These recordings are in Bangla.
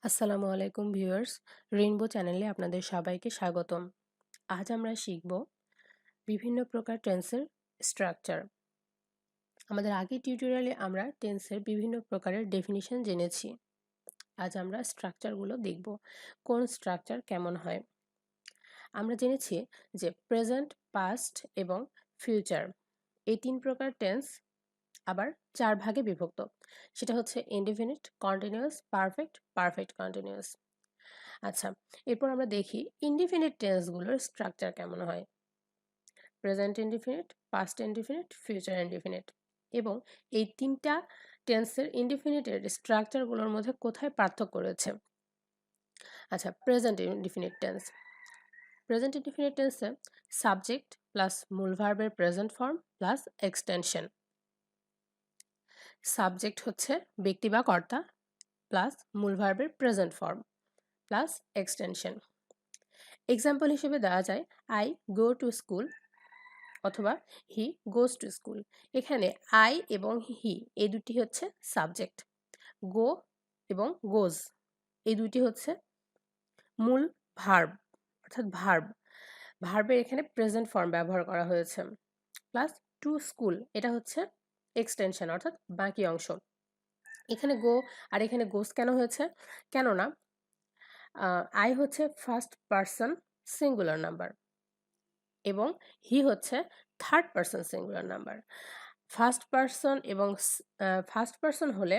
আসসালামু আলাইকুম ভিউয়ার্স, রেইনবো চ্যানেলে আপনাদের সবাইকে স্বাগতম। আজ আমরা শিখব বিভিন্ন প্রকার টেন্সের স্ট্রাকচার। আমাদের আগের টিউটোরিয়ালে আমরা টেন্সের বিভিন্ন প্রকারের ডেফিনিশন জেনেছি। আজ আমরা স্ট্রাকচারগুলো দেখব, কোন স্ট্রাকচার কেমন হয়। আমরা জেনেছি যে প্রেজেন্ট, পাস্ট এবং ফিউচার এই তিন প্রকার টেন্স আবার চার ভাগে বিভক্ত। সেটা হচ্ছে indefinite, continuous, perfect, perfect continuous. আচ্ছা, এরপর আমরা দেখি ইনডিফিনিট টেন্সগুলোর স্ট্রাকচার কেমন হয়। Present indefinite, past indefinite, future indefinite, এবং এই তিনটা টেন্সের ইনডিফিনিটের স্ট্রাকচারগুলোর মধ্যে কোথায় পার্থক্য রয়েছে। আচ্ছা, present indefinite tense. Present indefinite টেন্সে সাবজেক্ট প্লাস মূল ভার্বের present form plus extension. Subject হচ্ছে ব্যক্তি বা কর্তা প্লাস মূল ভার্বের present form plus extension. Example হিসেবে দেওয়া যায় আই গো টু স্কুল অথবা হি গোজ টু স্কুল। এখানে আই এবং হি এই দুটি হচ্ছে সাবজেক্ট, গো এবং গোজ এই দুটি হচ্ছে মূল ভার্ব, অর্থাৎ ভার্বের এখানে প্রেজেন্ট ফর্ম ব্যবহার করা হয়েছে। প্লাস টু স্কুল এটা হচ্ছে এক্সটেনশন, অর্থাৎ বাকি অংশ। এখানে গো আর এখানে গোজ কেন হয়েছে? কেননা আই হচ্ছে ফার্স্ট পার্সন সিঙ্গুলার নাম্বার এবং হি হচ্ছে third person singular number. First person এবং ফার্স্ট পার্সন হলে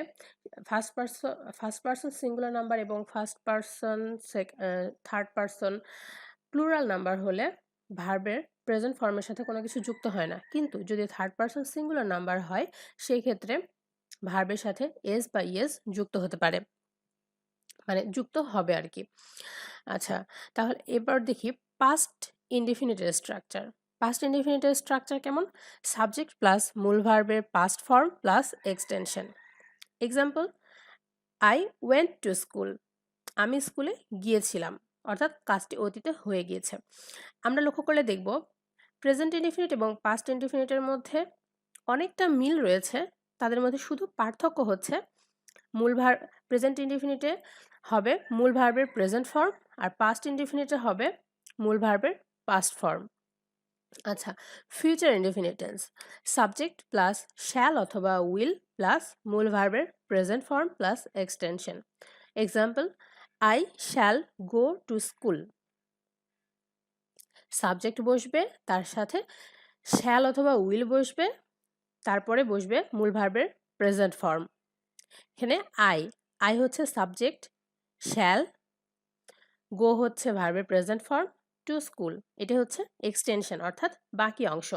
ফার্স্ট পার্সন সিঙ্গুলার নাম্বার এবং first person third person plural number হলে ভার্বের প্রেজেন্ট ফর্মের সাথে কোনো কিছু যুক্ত হয় না, কিন্তু যদি থার্ড পার্সন সিঙ্গুলার নাম্বার হয় সেই ক্ষেত্রে ভার্বের সাথে এস বা ইয়েস যুক্ত হতে পারে, মানে যুক্ত হবে আর কি। আচ্ছা, তাহলে এবার দেখি পাস্ট ইনডিফিনিটের স্ট্রাকচার। পাস্ট ইনডিফিনিটের স্ট্রাকচার কেমন? সাবজেক্ট প্লাস মূল ভার্বের past form plus extension. Example, I went to school, আমি স্কুলে গিয়েছিলাম, অর্থাৎ কাজটি অতীতে হয়ে গিয়েছে। আমরা লক্ষ্য করলে দেখব প্রেজেন্ট ইনডিফিনিট এবং পাস্ট ইনডিফিনিটের মধ্যে অনেকটা মিল রয়েছে। তাদের মধ্যে শুধু পার্থক্য হচ্ছে মূল ভার্ব প্রেজেন্ট ইনডিফিনিটে হবে মূল ভার্বের প্রেজেন্ট ফর্ম আর পাস্ট ইনডিফিনিটে হবে মূল ভার্বের পাস্ট ফর্ম। আচ্ছা, future indefinite tense subject plus shall অথবা উইল প্লাস মূল ভার্বের present form plus extension. Example, I shall go to school. Subject বসবে, তার সাথে শ্যাল অথবা উইল বসবে, তারপরে বসবে মূল ভার্বের প্রেজেন্ট ফর্ম। এখানে আই হচ্ছে সাবজেক্ট, শ্যাল, গো হচ্ছে ভার্বের প্রেজেন্ট ফর্ম, টু স্কুল এটা হচ্ছে এক্সটেনশন, অর্থাৎ বাকি অংশ।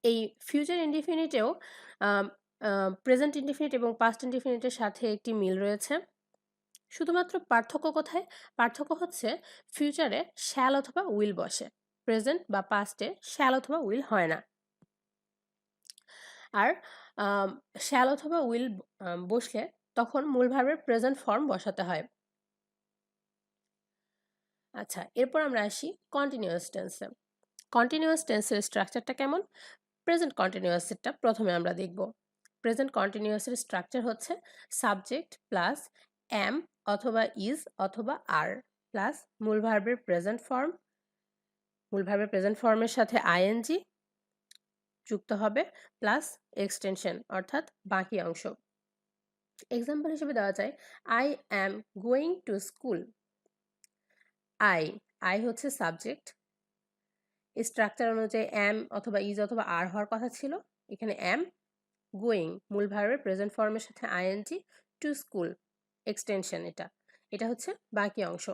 এই ফিউচার ইনডিফিনিটেও প্রেজেন্ট ইনডিফিনিট এবং পাস্ট ইনডিফিনিটের সাথে একটি মিল রয়েছে। শুধুমাত্র পার্থক্য কোথায়? পার্থক্য হচ্ছে ফিউচারে শ্যাল অথবা উইল বসে, প্রেজেন্ট বা পাস্টে শ্যাল অথবা উইল হয় না। আর শ্যাল অথবা উইল বসলে তখন মূল ভার্বের প্রেজেন্ট ফর্ম বসাতে হয়। আচ্ছা, এরপর আমরা আসি কন্টিনিউয়াস টেন্সে। কন্টিনিউয়াস টেন্সের স্ট্রাকচারটা কেমন? প্রেজেন্ট কন্টিনিউয়াসেরটা প্রথমে আমরা দেখব। প্রেজেন্ট কন্টিনিউয়াসের স্ট্রাকচার হচ্ছে সাবজেক্ট প্লাস অ্যাম অথবা ইজ অথবা আর প্লাস মূল ভার্বের প্রেজেন্ট ফর্ম, মূল ভার্বের প্রেজেন্ট ফর্মের সাথে আইএনজি যুক্ত হবে প্লাস এক্সটেনশন, অর্থাৎ বাকি অংশ। এক্সাম্পল হিসেবে দেওয়া যায় I am going to school. I হচ্ছে সাবজেক্ট, স্ট্রাকচার অনুযায়ী অ্যাম অথবা ইজ অথবা আর হওয়ার কথা ছিল, এখানে অ্যাম, গোয়িং মূল ভার্বের প্রেজেন্ট ফর্মের সাথে আইএনজি, টু স্কুল এক্সটেনশন, এটা হচ্ছে বাকি অংশ।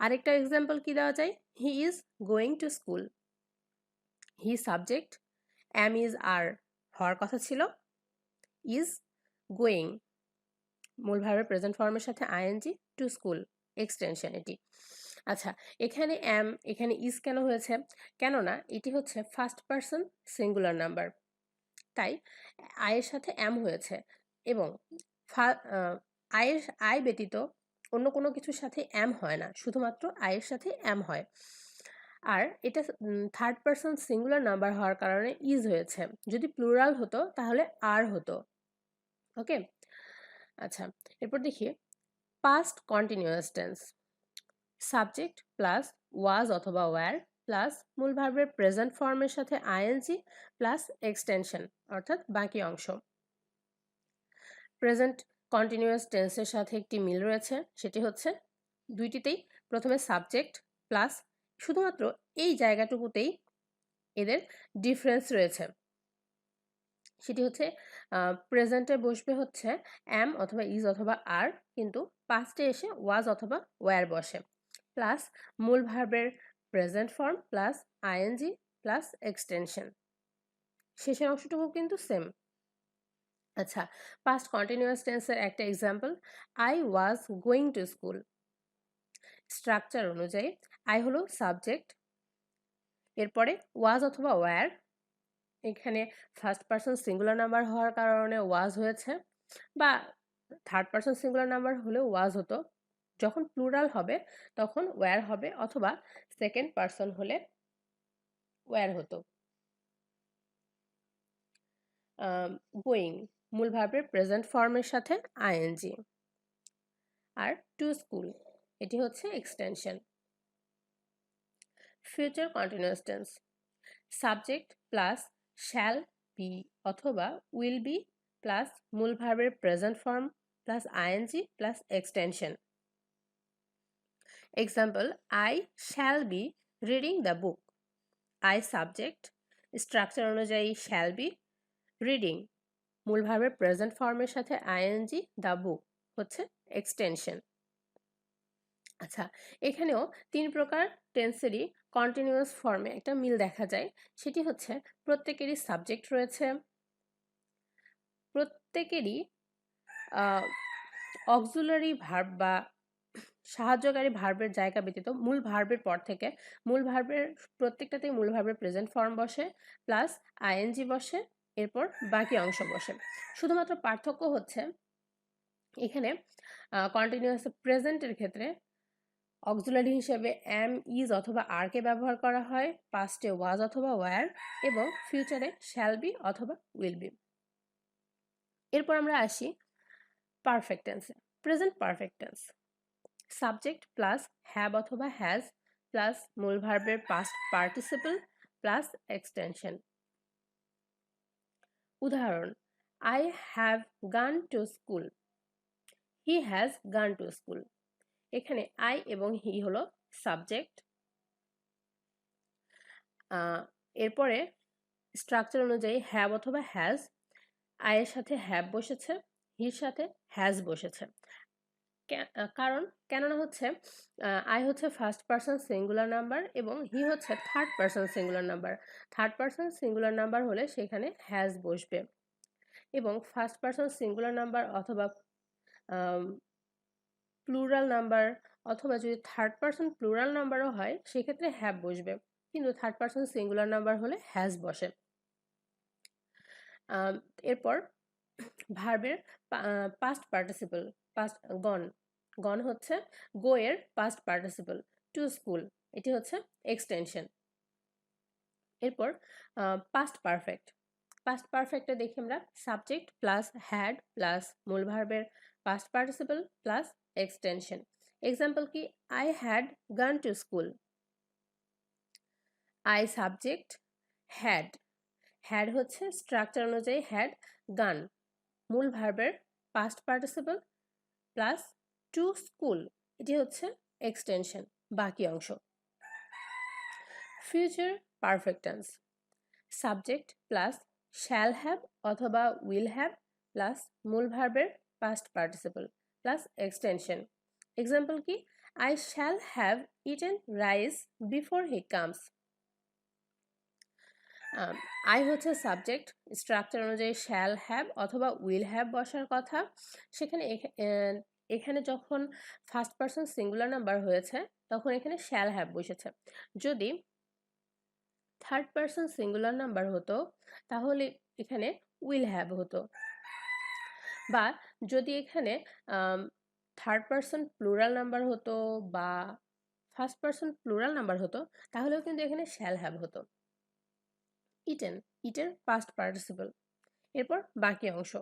আরেকটা এক্সাম্পল কি দেওয়া যায়? He is going to school. He subject, am is are হওয়ার কথা ছিল, ইজ গোয়িং মূল ভার্বের প্রেজেন্ট ফর্মের সাথে আইএনজি, টু স্কুল এক্সটেনশন এটি। আচ্ছা, এখানে অ্যাম এখানে ইজ কেন হয়েছে? কেননা এটি হচ্ছে ফার্স্ট পার্সন সিঙ্গুলার নাম্বার, তাই আয়ের সাথে অ্যাম হয়েছে এবং আই ব্যতীত অন্য কোনো কিছুর সাথে অ্যাম হয় না, শুধুমাত্র আয়ের সাথে অ্যাম হয়। আর এটা থার্ড পার্সন সিঙ্গুলার নাম্বার হওয়ার কারণে ইজ হয়েছে, যদি প্লুরাল হতো তাহলে আর হতো। ওকে, আচ্ছা, এরপর দেখি past continuous tense. Subject plus was অথবা ওয়্যার প্লাস মূল ভার্বের প্রেজেন্ট ফর্মের সাথে আইএনজি প্লাস এক্সটেনশন অর্থাৎ বাকি অংশ। প্রেজেন্ট কন্টিনিউয়াস টেন্সের সাথে একটি মিল রয়েছে, সেটি হচ্ছে দুইটিতেই প্রথমে সাবজেক্ট প্লাস শুধুমাত্র এই জায়গাটুকুতেই এদের ডিফারেন্স রয়েছে। সেটি হচ্ছে প্রেজেন্টে বসবে হচ্ছে অ্যাম অথবা ইজ অথবা আর, কিন্তু পাস্টে এসে ওয়াজ অথবা ওয়্যার বসে, প্লাস মূল ভার্বের present form plus ING plus extension. শেষের অংশটুকু কিন্তু সেম। আচ্ছা, পাস্ট কন্টিনিউয়াস টেন্সের একটা example, I was going to school. Structure অনুযায়ী আই হলো সাবজেক্ট, এরপরে ওয়াজ অথবা ওয়্যার, এখানে ফার্স্ট পারসন সিঙ্গুলার নাম্বার হওয়ার কারণে ওয়াজ হয়েছে, বা থার্ড পারসন সিঙ্গুলার নাম্বার হলেও ওয়াজ হতো। যখন প্লুরাল হবে তখন ওয়্যার হবে, অথবা সেকেন্ড পারসন হলে ওয়্যার হতো। গোয়িং মূল ভার্বের প্রেজেন্ট ফর্মের সাথে আইএনজি, আর টু স্কুল এটি হচ্ছে extension. Future continuous tense subject plus shall be অথবা উইল বি প্লাস মূল ভার্বের present form plus ING plus extension. Example, I shall be reading the book. I subject, structure অনুযায়ী শ্যাল বি, রিডিং মূল ভার্বের প্রেজেন্ট ফর্মের সাথে আইএনজি, দ্য বুক হচ্ছে এক্সটেনশন। আচ্ছা, এখানেও তিন প্রকার টেন্সেরই কন্টিনিউয়াস ফর্মে একটা মিল দেখা যায়। সেটি হচ্ছে প্রত্যেকেরই সাবজেক্ট রয়েছে, প্রত্যেকেরই অক্সিলারি ভার্ব বা সাহায্যকারী ভার্বের জায়গা ব্যতীত মূল ভার্বের পর থেকে মূল ভার্বের প্রত্যেকটাতেই মূল ভার্বের প্রেজেন্ট ফর্ম বসে প্লাস আইএনজি বসে, এরপর বাকি অংশ বসে। শুধুমাত্র পার্থক্য হচ্ছে এখানে কন্টিনিউয়াস প্রেজেন্টের ক্ষেত্রে অক্সিলারি হিসেবে অ্যাম, ইজ অথবা আর কে ব্যবহার করা হয়, পাস্টে ওয়াজ অথবা ওয়্যার, এবং ফিউচারে শ্যাল বি অথবা উইল বি। এরপর আমরা আসি পারফেক্ট টেন্সে। Present perfect tense subject plus have অথবা হ্যাজ প্লাস মূল ভার্বের পাস্ট পার্টিসিপল প্লাস এক্সটেনশন। উদাহরণ, I have gone to school, he has gone to school. এখানে আই এবং হি হলো সাবজেক্ট, এরপরে স্ট্রাকচার অনুযায়ী হ্যাভ অথবা হ্যাজ, আয়ের সাথে হ্যাভ বসেছে, হির সাথে হ্যাজ বসেছে। কারণ কেননা হচ্ছে আই হচ্ছে ফার্স্ট পারসন সিঙ্গুলার নাম্বার এবং হি হচ্ছে third person singular number. Third person singular number হলে সেখানে হ্যাজ বসবে, এবং ফার্স্ট পারসন সিঙ্গুলার নাম্বার অথবা প্লুরাল নাম্বার, অথবা যদি থার্ড পারসন প্লুরাল নাম্বারও হয় সেক্ষেত্রে হ্যাভ বসবে, কিন্তু থার্ড পারসন সিঙ্গুলার নাম্বার হলে হ্যাজ বসে। এরপর ভার্বের পাস্ট পার্টিসিপল, পাস্ট গন, গন হচ্ছে গো এর পাস্ট পার্টিসিপল, টু স্কুল এটি হচ্ছে এক্সটেনশন। এরপর পাস্ট পারফেক্ট, পাস্ট পারফেক্টে দেখি আমরা সাবজেক্ট প্লাস হ্যাড প্লাস মূল ভার্বের past participle plus extension. Example কি, I had gone to school. I subject, had, had হচ্ছে স্ট্রাকচার অনুযায়ী হ্যাড, গান মূল ভার্বের past participle plus to school এটি হচ্ছে এক্সটেনশন, বাকি অংশ। Future perfect tense subject plus shall have অথবা উইল হ্যাভ প্লাস মূল ভার্বের past participle plus extension. Example কি, I shall have eaten rice before he comes. I হচ্ছে সাবজেক্ট, স্ট্রাকচার অনুযায়ী শ্যাল হ্যাভ অথবা উইল হ্যাভ বসার কথা। সেখানে এখানে যখন ফার্স্ট পারসন সিঙ্গুলার নাম্বার হয়েছে তখন এখানে শ্যাল হ্যাভ বসেছে। যদি থার্ড পারসন সিঙ্গুলার নাম্বার হতো তাহলে এখানে উইল হ্যাভ হতো, বা যদি এখানে থার্ড পারসন প্লুরাল নাম্বার হতো বা ফার্স্ট পারসন প্লুরাল নাম্বার হতো তাহলেও কিন্তু এখানে শ্যাল হ্যাভ হতো। ইটেন, ইটের পাস্ট পার্টিসিপল। এরপর বাকি অংশ।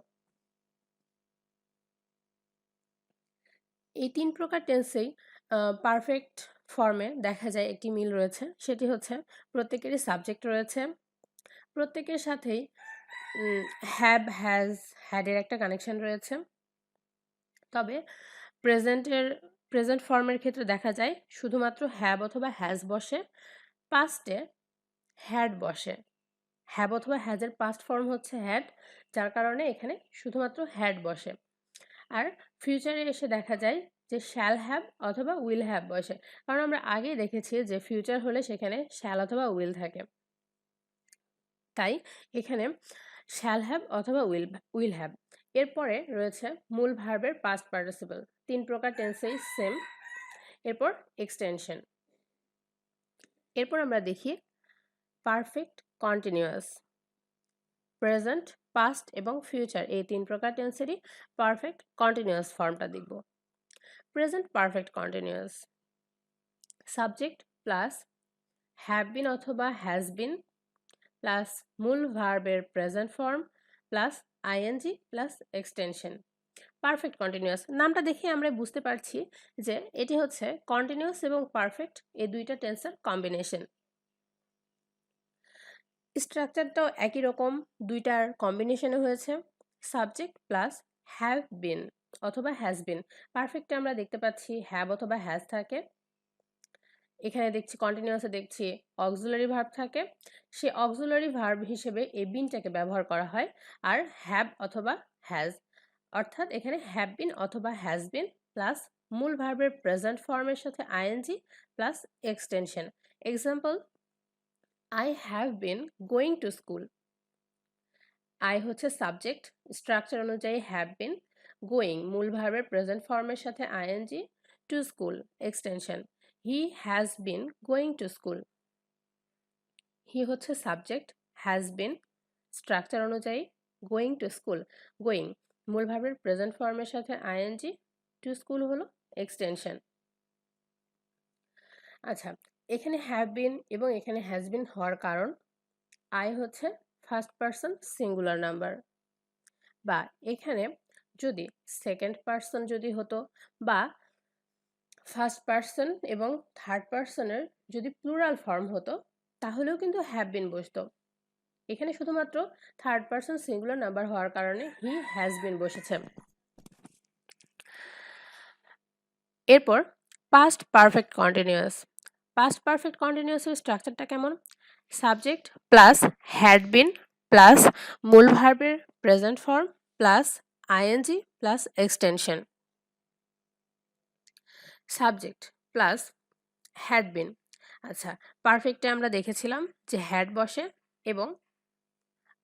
এই ৩ প্রকার টেন্সেই পারফেক্ট ফর্মে দেখা যায় একটি মিল রয়েছে, সেটি হচ্ছে প্রত্যেকেরই সাবজেক্ট রয়েছে, প্রত্যেকের সাথেই হ্যাভ, হ্যাজ, হ্যাডের একটা কানেকশন রয়েছে। তবে প্রেজেন্ট ফর্মের ক্ষেত্রে দেখা যায় শুধুমাত্র হ্যাভ অথবা হ্যাজ বসে, পাস্টে হ্যাড বসে। হ্যাভ অথবা হ্যাজের পাস্ট ফর্ম হচ্ছে হ্যাড, যার কারণে এখানে শুধুমাত্র হ্যাড বসে। আর ফিউচারে এসে দেখা যায় যে শ্যাল হ্যাভ অথবা উইল হ্যাভ বসে, কারণ আমরা আগেই দেখেছি যে ফিউচার হলে সেখানে শ্যাল অথবা উইল থাকে। তাই এখানে শ্যাল হ্যাভ অথবা উইল হ্যাভ। এরপরে রয়েছে মূল ভার্বের পাস্ট পার্টিসিপল, ৩ প্রকার টেন্সেই সেম। এরপর এক্সটেনশন। এরপর আমরা দেখি পারফেক্ট কন্টিনিউয়াস। প্রেজেন্ট, পাস্ট এবং ফিউচার এই ৩ প্রকার টেন্সেরই পারফেক্ট কন্টিনিউয়াস ফর্মটা দেখব। Present perfect continuous, subject plus have been অথবা হ্যাজ বিন প্লাস মূল ভার্বের present form plus ING plus extension. Perfect continuous নামটা দেখে আমরা বুঝতে পারছি যে এটি হচ্ছে কন্টিনিউয়াস এবং পারফেক্ট এই দুইটা টেন্সের কম্বিনেশন। স্ট্রাকচারটাও একই রকম, দুইটার কম্বিনেশনে হয়েছে। সাবজেক্ট প্লাস হ্যাভ বিন অথবা হ্যাজ বিন। পারফেক্টে আমরা দেখতে পাচ্ছি হ্যাভ অথবা হ্যাজ থাকে, এখানে দেখছি কন্টিনিউয়াসে দেখছি অক্সিলারি ভার্ব থাকে। সে অক্সিলারি ভার্ব হিসেবে এই বিনটাকে ব্যবহার করা হয়। আর হ্যাভ অথবা হ্যাজ, অর্থাৎ এখানে হ্যাভ বিন অথবা হ্যাজ বিন প্লাস মূল ভার্বের প্রেজেন্ট ফর্মের সাথে ING plus extension. Example, I have been going to school. I হচ্ছে সাবজেক্ট, স্ট্রাকচার অনুযায়ী হ্যাভ বিন, গোয়িং মূল ভার্বের প্রেজেন্ট ফর্মের সাথে ING, to school extension. He has been going to school. He হচ্ছে সাবজেক্ট, হ্যাজ বিন স্ট্রাকচার অনুযায়ী গোয়িং টু স্কুল, গোয়িং মূল ভার্বের প্রেজেন্ট ফর্মের সাথে আইএনজি, টু স্কুল হলো এক্সটেনশন। আচ্ছা, এখানে হ্যাভ বিন এবং এখানে হ্যাজ বিন হওয়ার কারণ, আই হচ্ছে ফার্স্ট পারসন সিঙ্গুলার নাম্বার, বা এখানে যদি সেকেন্ড পারসন যদি হতো বা ফার্স্ট পারসন এবং থার্ড পারসনের যদি প্লুরাল ফর্ম হতো তাহলেও কিন্তু হ্যাভ বিন বসতো। এখানে শুধুমাত্র থার্ড পারসন সিঙ্গুলার নাম্বার হওয়ার কারণে হি হ্যাজ বিন বসেছে। এরপর past perfect continuous. Past perfect কন্টিনিউয়াসের স্ট্রাকচারটা কেমন? Subject plus had been plus মূল ভার্বের present form plus ING plus extension. Subject plus had been. আচ্ছা, পারফেক্টে আমরা দেখেছিলাম যে হ্যাড বসে এবং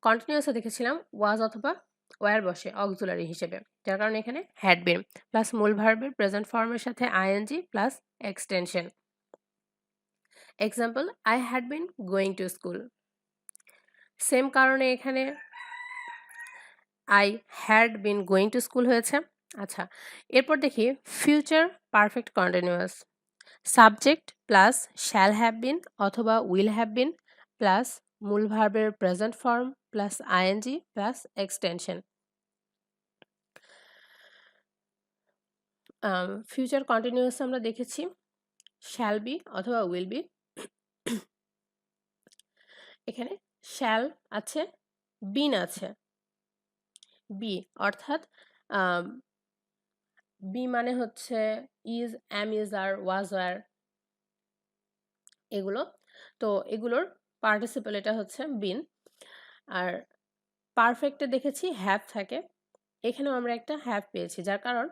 কন্টিনিউয়াসে দেখেছিলাম ওয়াজ অথবা ওয়ার বসে অক্সিলারি হিসেবে, যার কারণে এখানে হ্যাড বিন প্লাস মূল ভার্বের প্রেজেন্ট ফর্মের সাথে ING plus extension. Example, I had been going to school. Same কারণে এখানে I had been going to school হয়েছে। আচ্ছা, এরপর দেখি future perfect continuous. Subject plus shall have been অথবা উইল হ্যাভ বিন প্লাস মূল ভার্বের present form plus ING plus extension. Future continuous আমরা দেখেছি শ্যাল বি অথবা উইল বি। এখানে শ্যাল আছে, বিন আছে, বি অর্থাৎ বি মানে হচ্ছে is, am, is, R, was, war এগুলো। তো এগুলোর পার্টিসিপল এটা হচ্ছে বিন। আর পারফেক্টে দেখেছি হ্যাভ থাকে, এখানেও আমরা একটা হ্যাভ পেয়েছি, যার কারণ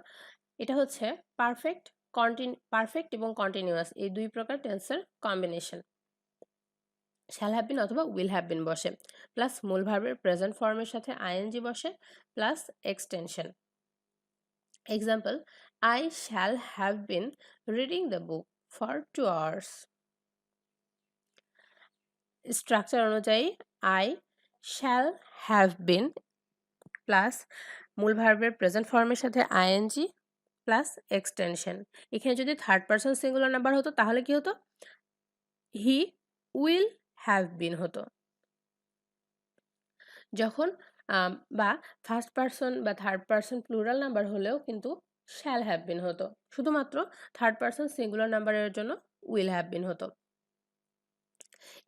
এটা হচ্ছে পারফেক্ট এবং কন্টিনিউয়াস এই দুই প্রকার টেন্সের কম্বিনেশন। শ্যাল হ্যাভ বিন অথবা উইল হ্যাভ বিন বসে প্লাস মূল ভার্বের প্রেজেন্ট ফর্মের সাথে আইএনজি বসে plus extension. Example, I shall have been reading the book for 2 hours। Structure অনুযায়ী I shall have been plus মূল ভার্বের প্রেজেন্ট ফর্মের সাথে আইএনজি প্লাস এক্সটেনশন। এখানে যদি থার্ড পারসন সিঙ্গুলার নাম্বার হতো তাহলে কি হতো? হি উইল হ্যাভ বিন হতো। যখন বা ফার্স্ট পারসন বা থার্ড পারসন প্লুরাল নাম্বার হলেও কিন্তু শ্যাল হ্যাভ বিন হতো, শুধুমাত্র থার্ড পারসন সিঙ্গুলার নাম্বারের জন্য উইল হ্যাভ বিন হতো।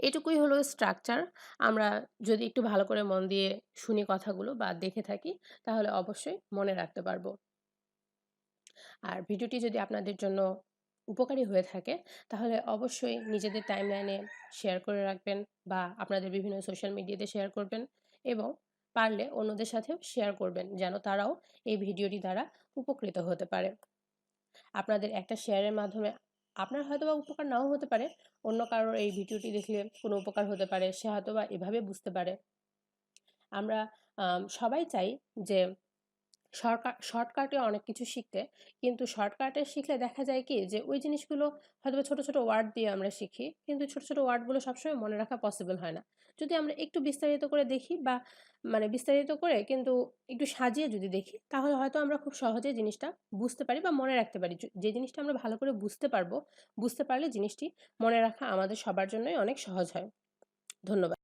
এটুকুই হলো স্ট্রাকচার। আমরা যদি একটু ভালো করে মন দিয়ে শুনি কথাগুলো বা দেখে থাকি, তাহলে অবশ্যই মনে রাখতে পারবো। আর ভিডিওটি যদি আপনাদের জন্য উপকারী হয়ে থাকে, তাহলে অবশ্যই নিজেদের টাইমলাইনে শেয়ার করে রাখবেন বা আপনাদের বিভিন্ন সোশ্যাল মিডিয়াতে শেয়ার করবেন, এবং পারলে অন্যদের সাথেও শেয়ার করবেন, যেন তারাও এই ভিডিওটি দ্বারা উপকৃত হতে পারে। আপনাদের একটা শেয়ারের মাধ্যমে আপনার হয়তোবা উপকার নাও হতে পারে, অন্য কারোর এই ভিডিওটি দেখলে কোনো উপকার হতে পারে, সে হয়তোবা এভাবে বুঝতে পারে। আমরা সবাই চাই যে শর্টকাটে অনেক কিছু শিখতে, কিন্তু শর্টকাটে শিখলে দেখা যায় কি যে ওই জিনিসগুলো হয়তোবা ছোট ছোট ওয়ার্ড দিয়ে আমরা শিখি, কিন্তু ছোট ছোট ওয়ার্ডগুলো সবসময় মনে রাখা পসিবল হয় না। যদি আমরা একটু বিস্তারিত করে দেখি বা বিস্তারিত করে কিন্তু একটু সাজিয়ে যদি দেখি, তাহলে হয়তো আমরা খুব সহজে জিনিসটা বুঝতে পারি বা মনে রাখতে পারি। যে জিনিসটা আমরা ভালো করে বুঝতে পারবো, বুঝতে পারলে জিনিসটি মনে রাখা আমাদের সবার জন্যই অনেক সহজ হয়। ধন্যবাদ।